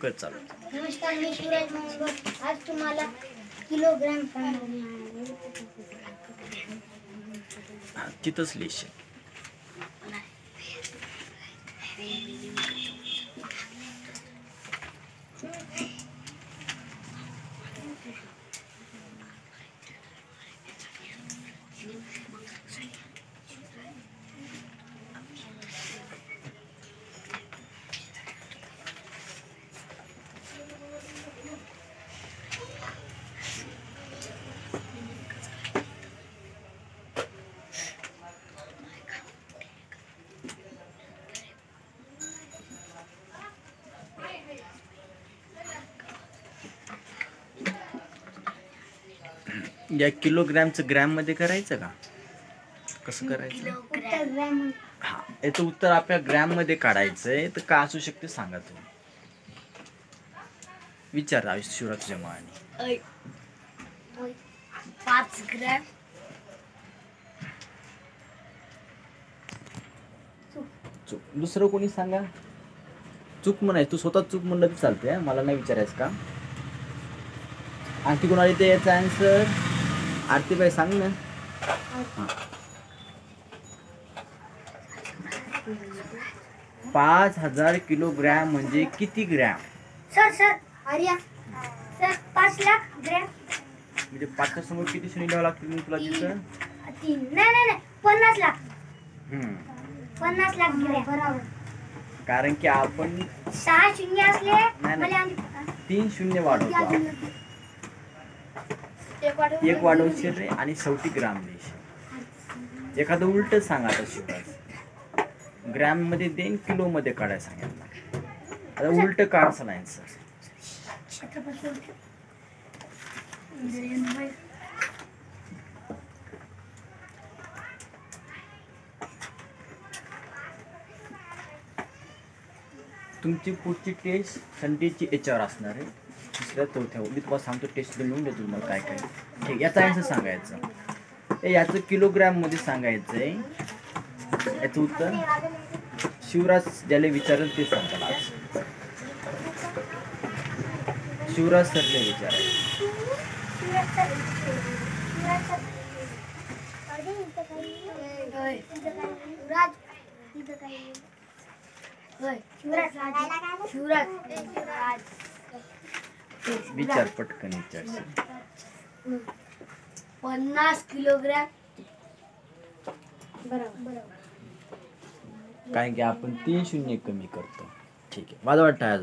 कर चालू. नमस्कार, मी शिवराज मंगळ. आज तुम्हाला किलोग्रॅम तिथंच लिहिशील. या किलोग्रॅमचं ग्रॅम मध्ये करायचं का? कसं करायचं? हा, याचं उत्तर आपल्या ग्रॅम मध्ये काढायचंय. तर का असू शकते सांगा तुम्ही. विचार शिवराज तुझ्या मनाने. 5 ग्रॅम. चूक. दुसरं कोणी सांगा. चूक म्हणायचं. तू स्वतः चूक म्हणलं तर चालतंय, मला नाही विचारायचं का. आणखी कोणाला येते याचा आन्सर? आरतीबाई सांग ना. 5000 किलोग्रॅम म्हणजे किती gram? Sir Arya sir 5 lakh gram. म्हणजे 5च्या समोर किती शून्य द्यावं लागतील तुला तिथं? 3. नाही 50 लाख. 50 लाख ग्रॅम बरोबर. कारण की आपण 6 शून्य असले मला 3 शून्य वाढवतो. एक वाढवशील रे आणि शेवटी ग्राम देशील. एखादं उलट सांगा आता शिवराज. ग्रॅम मध्ये देईन किलो मध्ये काढायला सांगितलं. आता उलट काढ सर. तुमची पुढची टेस्ट संडेची याच्यावर असणार आहे. दुसऱ्या चौथ्या मी तुम्हाला सांगतो. टेस्ट लिहून देतो तुम्हाला काय काय. ठीक, याचा आन्सर सांगायचं. याचं किलोग्रॅम मध्ये सांगायचंय. याचं उत्तर शिवराज ज्याला विचारेल ते सांगाल. आज शिवराज सरले विचारायचं. विचार पटकन विचार. 50 किलोग्रॅम बरोबर. काय की आपण 3 शून्य कमी करतो. ठीक आहे, माझं वाटतं आज